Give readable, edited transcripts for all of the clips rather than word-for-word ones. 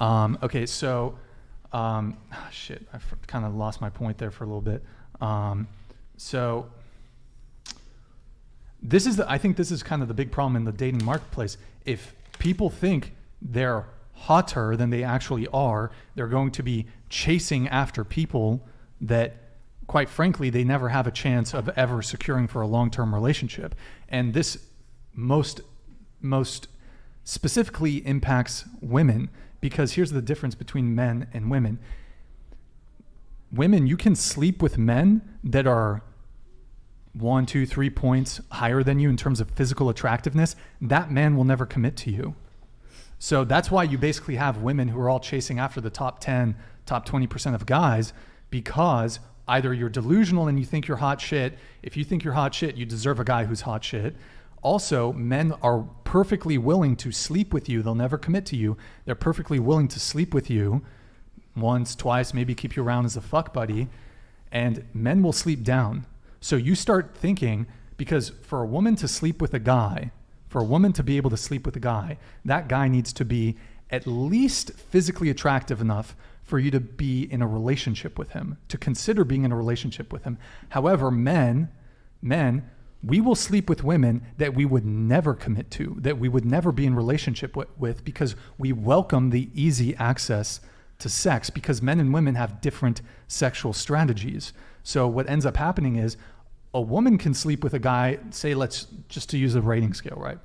Okay, so, shit, I kind of lost my point there for a little bit. So I think this is kind of the big problem in the dating marketplace. If people think they're hotter than they actually are, they're going to be chasing after people that, quite frankly, they never have a chance of ever securing for a long-term relationship. And this most specifically impacts women, because here's the difference between men and women. Women, you can sleep with men that are 1, 2, 3 points higher than you in terms of physical attractiveness. That man will never commit to you. So that's why you basically have women who are all chasing after the top 10, top 20% of guys, because either you're delusional and you think you're hot shit. If you think you're hot shit, you deserve a guy who's hot shit. Also, men are perfectly willing to sleep with you. They'll never commit to you. They're perfectly willing to sleep with you once, twice, maybe keep you around as a fuck buddy. And men will sleep down. So you start thinking, because for a woman to sleep with a guy, for a woman to be able to sleep with a guy, that guy needs to be at least physically attractive enough for you to be in a relationship with him, to consider being in a relationship with him. However, men, we will sleep with women that we would never commit to, that we would never be in relationship with, because we welcome the easy access to sex, because men and women have different sexual strategies. So what ends up happening is a woman can sleep with a guy, say, let's just to use a rating scale, right?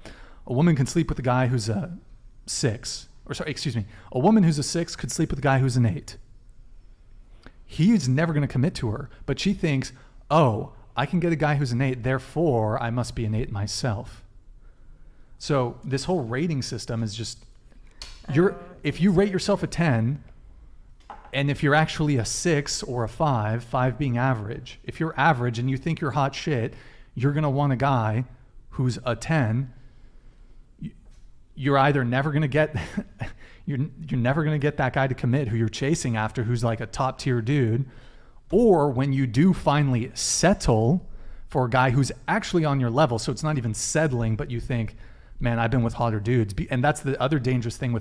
A woman can sleep with a guy who's a 6, a woman who's a 6 could sleep with a guy who's an 8. He's never going to commit to her, but she thinks, oh, I can get a guy who's an 8, therefore I must be an 8 myself. So this whole rating system is just, if you rate yourself a 10, and if you're actually a 6 or a 5 being average, if you're average and you think you're hot shit, you're going to want a guy who's a 10. You're either never going to get, you're never going to get that guy to commit who you're chasing after, who's like a top tier dude. Or when you do finally settle for a guy who's actually on your level, so it's not even settling, but you think, man, I've been with hotter dudes. And that's the other dangerous thing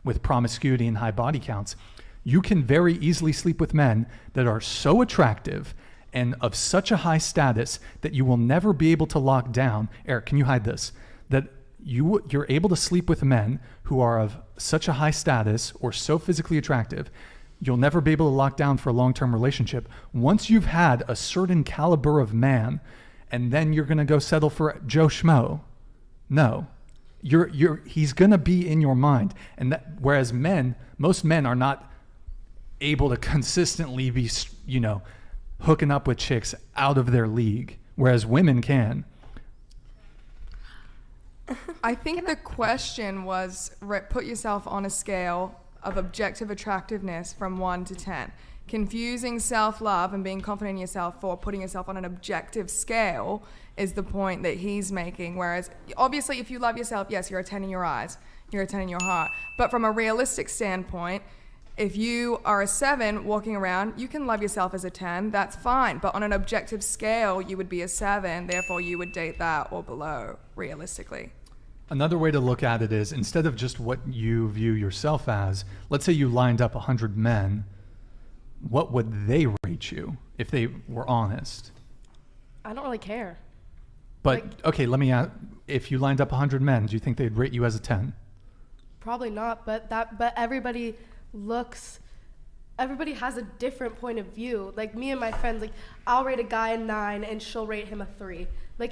with promiscuity and high body counts. You can very easily sleep with men that are so attractive and of such a high status that you will never be able to lock down. Eric, can you hide this? That you're able to sleep with men who are of such a high status or so physically attractive, you'll never be able to lock down for a long-term relationship. Once you've had a certain caliber of man, and then you're going to go settle for Joe Schmo. No, he's going to be in your mind. And whereas most men are not able to consistently be, hooking up with chicks out of their league, whereas women can. I think the question was, put yourself on a scale of objective attractiveness from 1 to 10. Confusing self-love and being confident in yourself for putting yourself on an objective scale is the point that he's making. Whereas, obviously, if you love yourself, yes, you're a 10 in your eyes, you're a 10 in your heart. But from a realistic standpoint, if you are a 7 walking around, you can love yourself as a 10, that's fine. But on an objective scale, you would be a 7, therefore you would date that or below, realistically. Another way to look at it is, instead of just what you view yourself as, let's say you lined up 100 men, what would they rate you if they were honest? I don't really care. But, okay, let me ask, if you lined up 100 men, do you think they'd rate you as a 10? Probably not, but everybody has a different point of view. Like me and my friends, I'll rate a guy a 9 and she'll rate him a 3.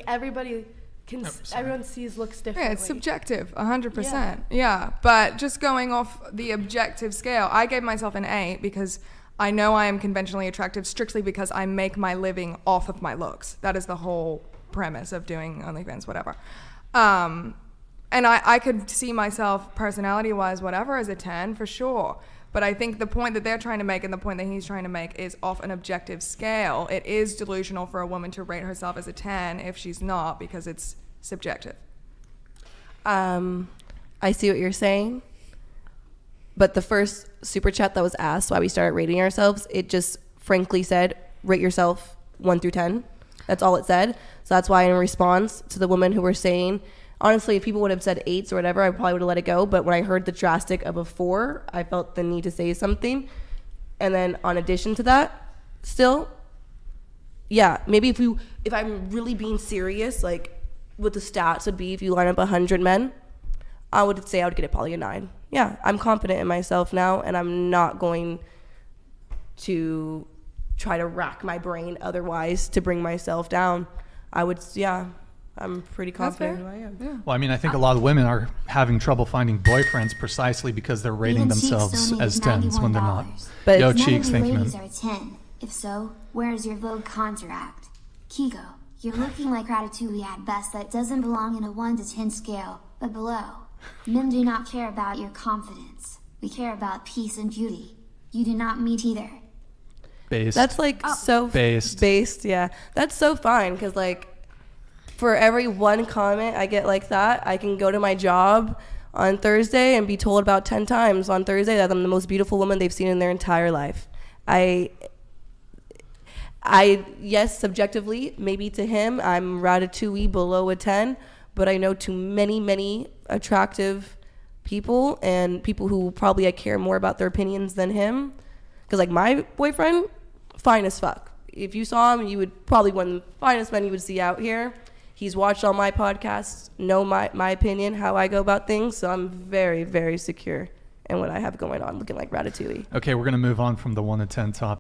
Everyone sees looks differently. Yeah, it's subjective, 100%. Yeah, but just going off the objective scale, I gave myself an 8 because I know I am conventionally attractive strictly because I make my living off of my looks. That is the whole premise of doing OnlyFans, whatever. And I could see myself personality-wise, whatever, as a 10 for sure. But I think the point that they're trying to make and the point that he's trying to make is off an objective scale. It is delusional for a woman to rate herself as a 10 if she's not, because it's subjective. I see what you're saying. But the first super chat that was asked why we started rating ourselves, it just frankly said, rate yourself 1 through 10. That's all it said. So that's why in response to the women who were saying honestly, if people would have said 8s or whatever, I probably would have let it go. But when I heard the drastic of a 4, I felt the need to say something. And then on addition to that, still, yeah, maybe if I'm really being serious, like what the stats would be if you line up 100 men, I would say I would get it probably a 9. Yeah, I'm confident in myself now, and I'm not going to try to rack my brain otherwise to bring myself down. I'm pretty confident in who I am. Yeah. Well, I mean, I think a lot of women are having trouble finding boyfriends precisely because they're rating Even Cheeks themselves only as is 10s when they're not. $91. But Yo, None Cheeks, of thank you you, man. ladies are a 10. If so, where is your Vogue contract? Kigo, you're looking like Ratatouille at best that doesn't belong in a 1 to 10 scale, but below. Men do not care about your confidence. We care about peace and beauty. You do not meet either. Based. That's like so based. Yeah, that's so fine because like for every one comment I get like that, I can go to my job on Thursday and be told about 10 times on Thursday that I'm the most beautiful woman they've seen in their entire life. I yes, subjectively, maybe to him, I'm Ratatouille below a 10, but I know to many attractive people and people who probably I care more about their opinions than him. Because like my boyfriend, fine as fuck. If you saw him, you would probably one of the finest men you would see out here. He's watched all my podcasts, know my opinion, how I go about things. So I'm very, very secure in what I have going on, looking like Ratatouille. Okay, we're going to move on from the 1 to 10 topic.